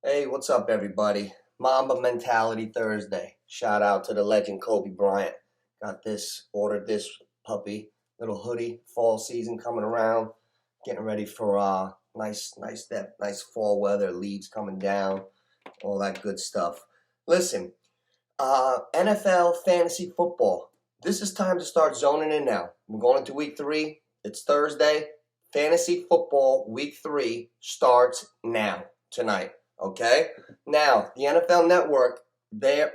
Hey, what's up, everybody? Mamba Mentality Thursday. Shout out to the legend Kobe Bryant. Ordered this puppy, little hoodie. Fall season coming around. Getting ready for nice fall weather. Leaves coming down, all that good stuff. Listen, NFL fantasy football. This is time to start zoning in now. We're going into week 3. It's Thursday. Fantasy football week 3 starts now, tonight. Okay? Now, the NFL Network,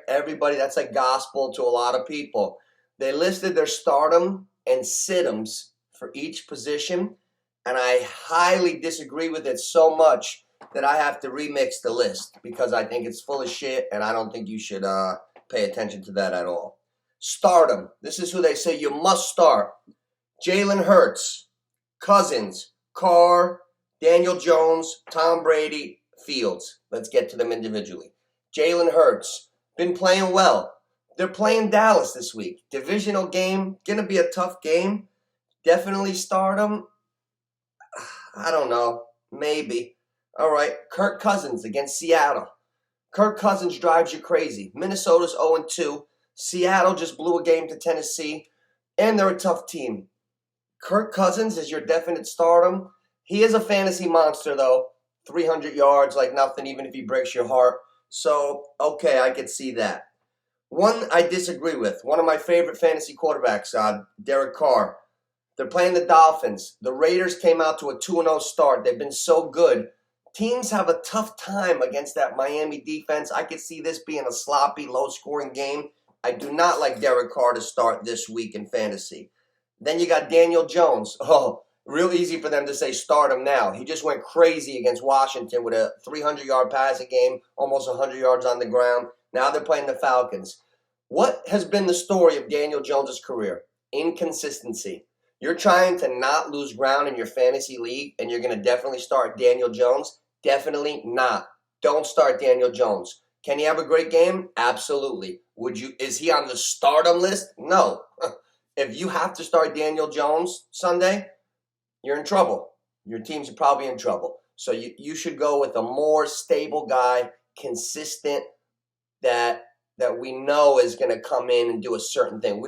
everybody, that's like gospel to a lot of people. They listed their stardom and situms for each position, and I highly disagree with it so much that I have to remix the list because I think it's full of shit, and I don't think you should pay attention to that at all. Stardom. This is who they say you must start. Jalen Hurts, Cousins, Carr, Daniel Jones, Tom Brady, Fields. Let's get to them individually. Jalen Hurts, been playing well. They're playing Dallas this week. Divisional game, gonna be a tough game. Definitely start him. I don't know. Maybe. All right. Kirk Cousins against Seattle. Kirk Cousins drives you crazy. Minnesota's 0-2. Seattle just blew a game to Tennessee, and they're a tough team. Kirk Cousins is your definite stardom. He is a fantasy monster, though. 300 yards like nothing, even if he breaks your heart. So, okay, I could see that. One I disagree with. One of my favorite fantasy quarterbacks, Derek Carr. They're playing the Dolphins. The Raiders came out to a 2-0 start. They've been so good. Teams have a tough time against that Miami defense. I could see this being a sloppy, low-scoring game. I do not like Derek Carr to start this week in fantasy. Then you got Daniel Jones. Oh, real easy for them to say start him now. He just went crazy against Washington with a 300-yard passing game, almost 100 yards on the ground. Now they're playing the Falcons. What has been the story of Daniel Jones' career? Inconsistency. You're trying to not lose ground in your fantasy league, and you're going to definitely start Daniel Jones? Definitely not. Don't start Daniel Jones. Can he have a great game? Absolutely. Is he on the stardom list? No. If you have to start Daniel Jones Sunday, you're in trouble. Your teams are probably in trouble. So you should go with a more stable guy, consistent, that we know is going to come in and do a certain thing.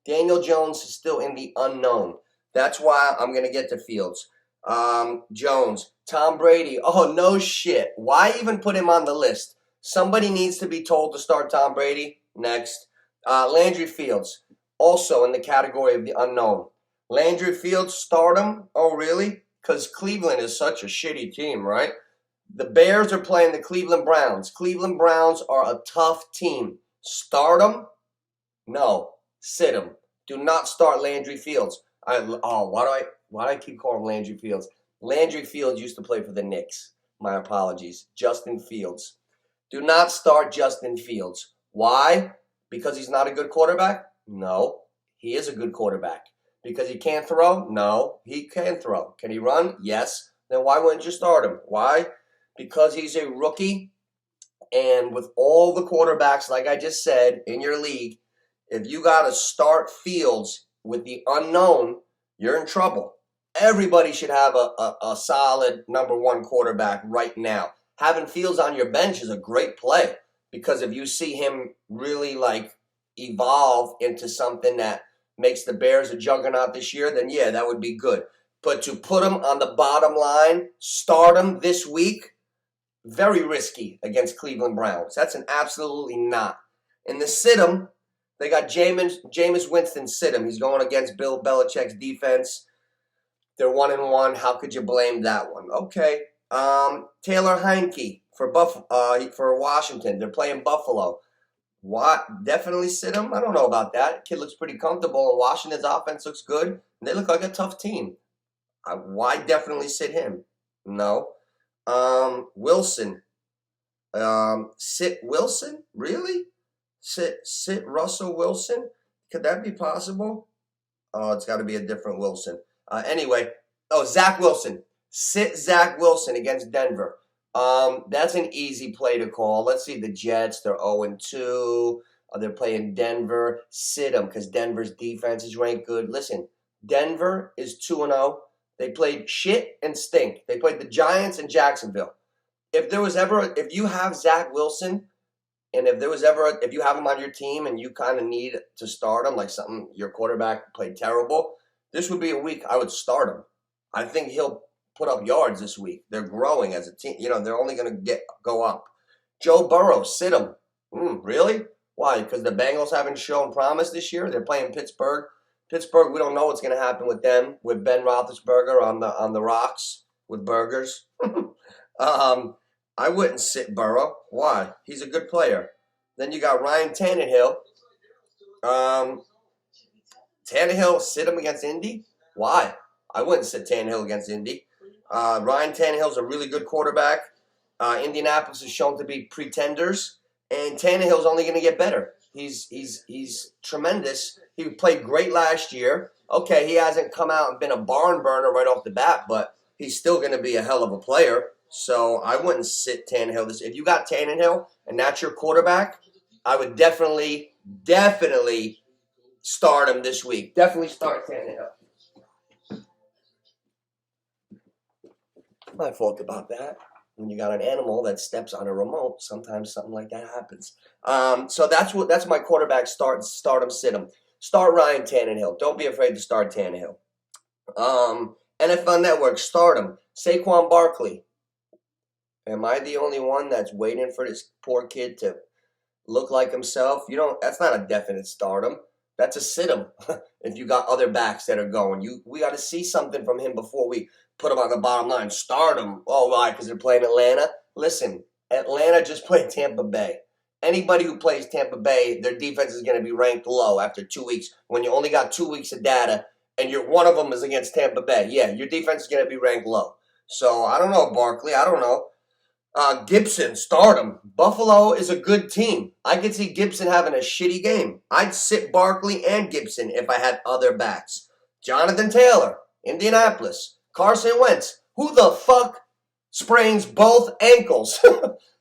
Daniel Jones is still in the unknown. That's why I'm going to get to Fields. Jones. Tom Brady. Oh, no shit. Why even put him on the list? Somebody needs to be told to start Tom Brady. Next. Landry Fields. Also in the category of the unknown. Landry Fields, stardom? Oh, really? Because Cleveland is such a shitty team, right? The Bears are playing the Cleveland Browns. Cleveland Browns are a tough team. Stardom? No. Sit him. Do not start Landry Fields. Why do I keep calling him Landry Fields? Landry Fields used to play for the Knicks. My apologies. Justin Fields. Do not start Justin Fields. Why? Because he's not a good quarterback? No. He is a good quarterback. Because he can't throw? No. He can throw. Can he run? Yes. Then why wouldn't you start him? Why? Because he's a rookie. And with all the quarterbacks, like I just said, in your league, if you got to start Fields with the unknown, you're in trouble. Everybody should have a solid number one quarterback right now. Having Fields on your bench is a great play because if you see him really evolve into something that makes the Bears a juggernaut this year, then yeah, that would be good. But to put him on the bottom line, start him this week, very risky against Cleveland Browns. That's an absolutely not. In the sit-em, they got Jameis Winston sit-em. He's going against Bill Belichick's defense. They're 1-1. How could you blame that one? Okay. Taylor Heineke for Washington. They're playing Buffalo. What? Definitely sit him? I don't know about that. Kid looks pretty comfortable, and Washington's offense looks good. And they look like a tough team. Why definitely sit him? No. Wilson. Sit Wilson? Really? Sit Russell Wilson? Could that be possible? Oh, it's got to be a different Wilson. Anyway. Oh, Zach Wilson. Sit Zach Wilson against Denver. That's an easy play to call. Let's see, the Jets, they're 0-2. They're playing Denver. Sit them because Denver's defense is ranked good. Listen, Denver is 2-0. They played shit and stink. They played the Giants and Jacksonville. if you have Zach Wilson, and if you have him on your team and you kind of need to start him, like your quarterback played terrible, this would be a week I would start him. I think he'll put up yards this week. They're growing as a team. They're only going to go up. Joe Burrow, sit him. Really? Why? Because the Bengals haven't shown promise this year. They're playing Pittsburgh. Pittsburgh, we don't know what's going to happen with them, with Ben Roethlisberger on the rocks with burgers. I wouldn't sit Burrow. Why? He's a good player. Then you got Ryan Tannenhill. Tannenhill, sit him against Indy? Why? I wouldn't sit Tannenhill against Indy. Ryan Tannehill's a really good quarterback. Indianapolis is shown to be pretenders, and Tannehill's only going to get better. He's tremendous. He played great last year. Okay, he hasn't come out and been a barn burner right off the bat, but he's still going to be a hell of a player. So I wouldn't sit Tannenhill. If you got Tannenhill and that's your quarterback, I would definitely start him this week. Definitely start Tannenhill. My fault about that. When you got an animal that steps on a remote, sometimes something like that happens. So that's my quarterback. Start him, sit him. Start Ryan Tannenhill. Don't be afraid to start Tannenhill. NFL Network, start him. Saquon Barkley. Am I the only one that's waiting for this poor kid to look like himself? That's not a definite start him. That's a sit him. If you got other backs that are going, we got to see something from him before we put him on the bottom line. Start him. Oh, why? Because they're playing Atlanta? Listen, Atlanta just played Tampa Bay. Anybody who plays Tampa Bay, their defense is going to be ranked low after 2 weeks. When you only got 2 weeks of data, and one of them is against Tampa Bay. Yeah, your defense is going to be ranked low. So, I don't know, Barkley. I don't know. Gibson, start him. Buffalo is a good team. I could see Gibson having a shitty game. I'd sit Barkley and Gibson if I had other backs. Jonathan Taylor, Indianapolis. Carson Wentz. Who the fuck sprains both ankles?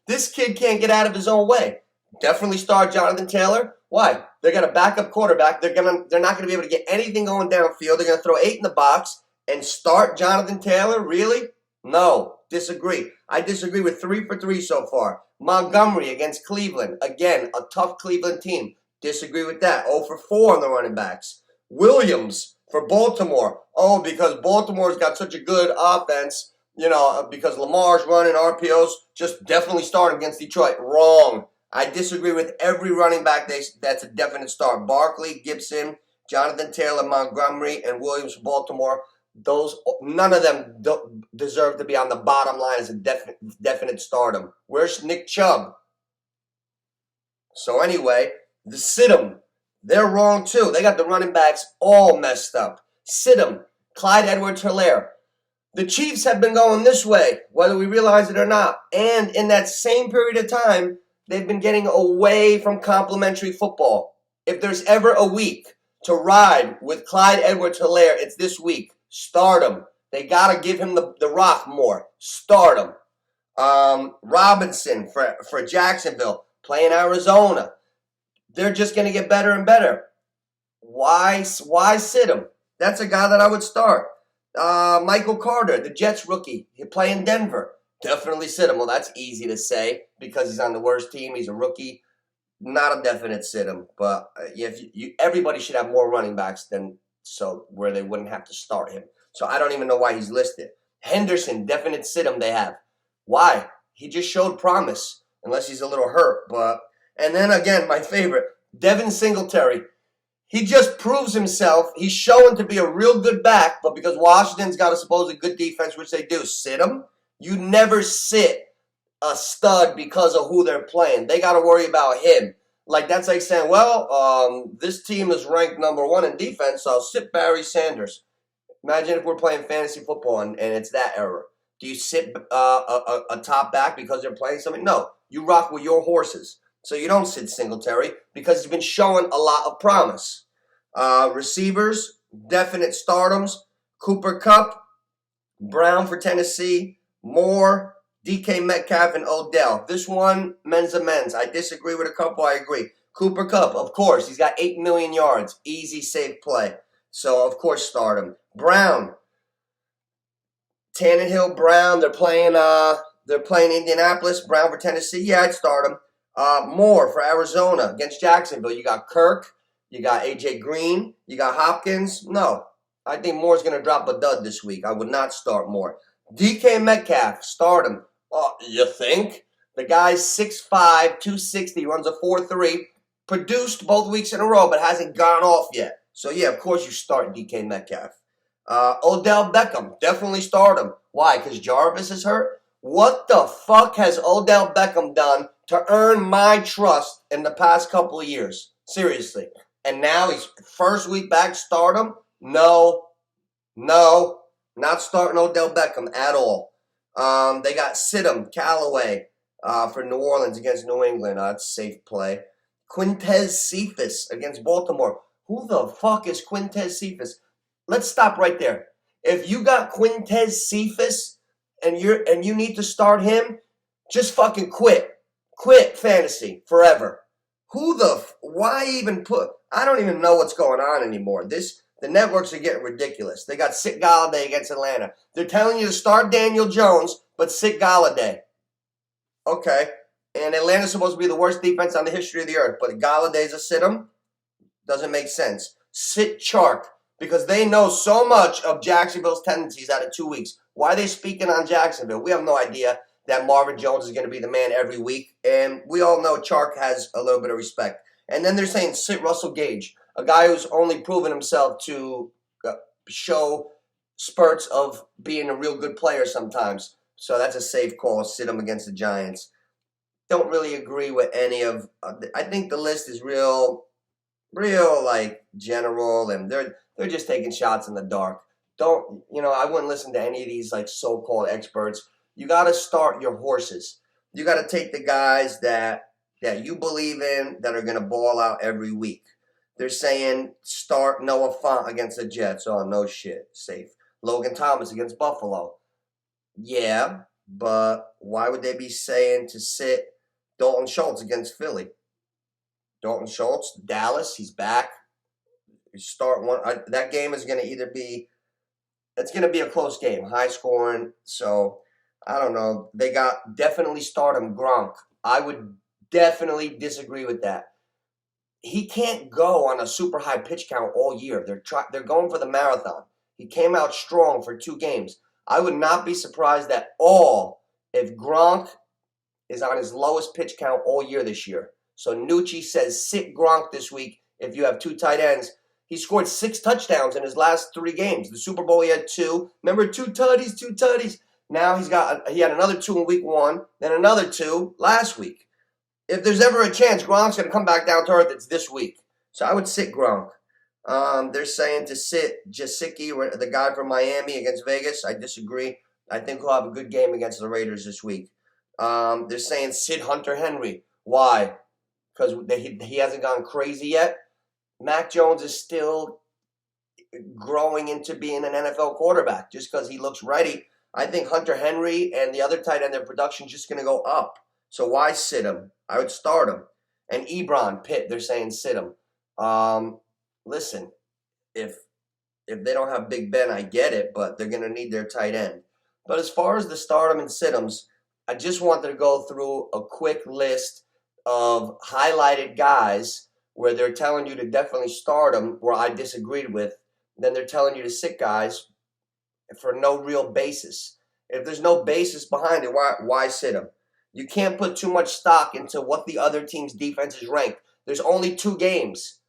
This kid can't get out of his own way. Definitely start Jonathan Taylor. Why? They got a backup quarterback. They're not going to be able to get anything going downfield. They're going to throw 8 in the box and start Jonathan Taylor? Really? No. Disagree. I disagree with 3 for 3 so far. Montgomery against Cleveland. Again, a tough Cleveland team. Disagree with that. 0 for 4 on the running backs. Williams for Baltimore. Oh, because Baltimore's got such a good offense, because Lamar's running RPOs, just definitely start against Detroit. Wrong. I disagree with every running back that's a definite start. Barkley, Gibson, Jonathan Taylor, Montgomery, and Williams for Baltimore. None of them deserve to be on the bottom line as a definite stardom. Where's Nick Chubb? So anyway, the sit-em, they're wrong too. They got the running backs all messed up. Sit-em, Clyde Edwards-Helaire. The Chiefs have been going this way, whether we realize it or not. And in that same period of time, they've been getting away from complimentary football. If there's ever a week to ride with Clyde Edwards-Helaire, it's this week. Start him. They got to give him the rock more. Start him. Robinson for Jacksonville, playing Arizona. They're just going to get better and better. Why sit him? That's a guy that I would start. Michael Carter, the Jets rookie. He play in Denver. Definitely sit him. Well, that's easy to say because he's on the worst team. He's a rookie. Not a definite sit him. But everybody should have more running backs where they wouldn't have to start him. So I don't even know why he's listed. Henderson, definite sit him they have. Why? He just showed promise, unless he's a little hurt. And then again, my favorite, Devin Singletary. He just proves himself. He's showing to be a real good back, but because Washington's got a supposed good defense, which they do, sit him. You never sit a stud because of who they're playing. They got to worry about him. That's like saying, this team is ranked number 1 in defense, so I'll sit Barry Sanders. Imagine if we're playing fantasy football and it's that era. Do you sit a top back because they're playing something? No. You rock with your horses. So you don't sit Singletary because he's been showing a lot of promise. Receivers, definite stardoms. Cooper Kupp, Brown for Tennessee, Moore, DK Metcalf, and Odell. This one, men's a men's. I disagree with a couple. I agree. Cooper Kupp, of course. He's got 8 million yards. Easy, safe play. So, of course, start him. Brown. Tannenhill, Brown. They're playing the They're playing Indianapolis. Brown for Tennessee. Yeah, I'd start him. Moore for Arizona against Jacksonville. You got Kirk. You got A.J. Green. You got Hopkins. No. I think Moore's going to drop a dud this week. I would not start Moore. DK Metcalf. Start him. Oh, you think? The guy's 6'5", 260, runs a 4.3. Produced both weeks in a row, but hasn't gone off yet. So, yeah, of course you start DK Metcalf. Odell Beckham. Definitely start him. Why? Because Jarvis is hurt? What the fuck has Odell Beckham done to earn my trust in the past couple of years? Seriously. And now he's first week back, start him? No. Not starting Odell Beckham at all. They got Sitem, Callaway for New Orleans against New England. That's a safe play. Quintez Cephas against Baltimore. Who the fuck is Quintez Cephas? Let's stop right there. If you got Quintez Cephas and you need to start him, just fucking quit. Quit fantasy forever. Why even put? I don't even know what's going on anymore. The networks are getting ridiculous. They got Sick Galladay against Atlanta. They're telling you to start Daniel Jones, but Sick Galladay. Okay. And Atlanta's supposed to be the worst defense on the history of the earth, but Galladay's a sit-em? Doesn't make sense. Sit Chark, because they know so much of Jacksonville's tendencies out of 2 weeks. Why are they speaking on Jacksonville? We have no idea that Marvin Jones is going to be the man every week, and we all know Chark has a little bit of respect. And then they're saying sit Russell Gage, a guy who's only proven himself to show spurts of being a real good player sometimes. So that's a safe call. Sit him against the Giants. Don't really agree with any of. I think the list is real like general, and they're just taking shots in the dark. I wouldn't listen to any of these like so-called experts. You got to start your horses. You got to take the guys that you believe in that are going to ball out every week. They're saying start Noah Fant against the Jets. Oh, no shit. Safe. Logan Thomas against Buffalo. Yeah, but why would they be saying to sit Dalton Schultz against Philly? Dalton Schultz, Dallas, he's back. You start one. That game is going to it's going to be a close game, high scoring. So, I don't know. They got definitely start him Gronk. I would definitely disagree with that. He can't go on a super high pitch count all year. They're going for the marathon. He came out strong for 2 games. I would not be surprised at all if Gronk is on his lowest pitch count all year this year. So Nucci says sit Gronk this week if you have 2 tight ends. He scored 6 touchdowns in his last 3 games. The Super Bowl he had 2. Remember, 2 tutties. Now he had another 2 in week 1, then another 2 last week. If there's ever a chance Gronk's going to come back down to earth, it's this week. So I would sit Gronk. They're saying to sit Jasicki, the guy from Miami against Vegas. I disagree. I think he'll have a good game against the Raiders this week. They're saying sit Hunter Henry. Why? Because he hasn't gone crazy yet. Mac Jones is still growing into being an NFL quarterback just because he looks ready. I think Hunter Henry and the other tight end, their production is just going to go up. So why sit him? I would start him. And Ebron, Pitt, they're saying sit him. Listen, if they don't have Big Ben, I get it, but they're going to need their tight end. But as far as the start him and sit hims, I just wanted to go through a quick list of highlighted guys where they're telling you to definitely start them, where I disagreed with. Then they're telling you to sit guys for no real basis. If there's no basis behind it, why sit them? You can't put too much stock into what the other team's defense is ranked. There's only 2 games.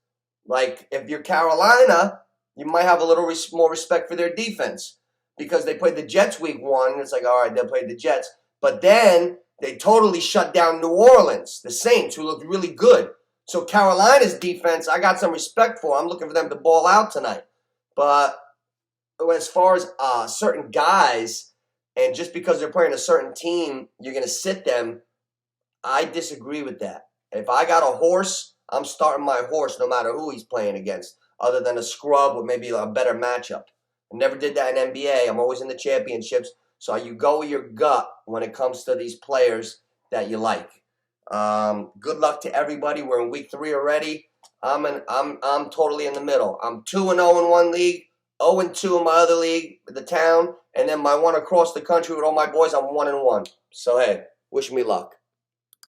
Like, if you're Carolina, you might have a little more respect for their defense because they played the Jets week 1. It's like, all right, they played the Jets. But then they totally shut down New Orleans, the Saints, who looked really good. So Carolina's defense, I got some respect for. I'm looking for them to ball out tonight. But as far as certain guys, and just because they're playing a certain team, you're going to sit them, I disagree with that. If I got a horse, I'm starting my horse no matter who he's playing against, other than a scrub with maybe a better matchup. I never did that in NBA. I'm always in the championships. So you go with your gut when it comes to these players that you like. Good luck to everybody. We're in week 3 already. I'm totally in the middle. I'm 2-0 in one league, 0-2 in my other league, the town, and then my one across the country with all my boys. I'm 1-1. So, hey, wish me luck.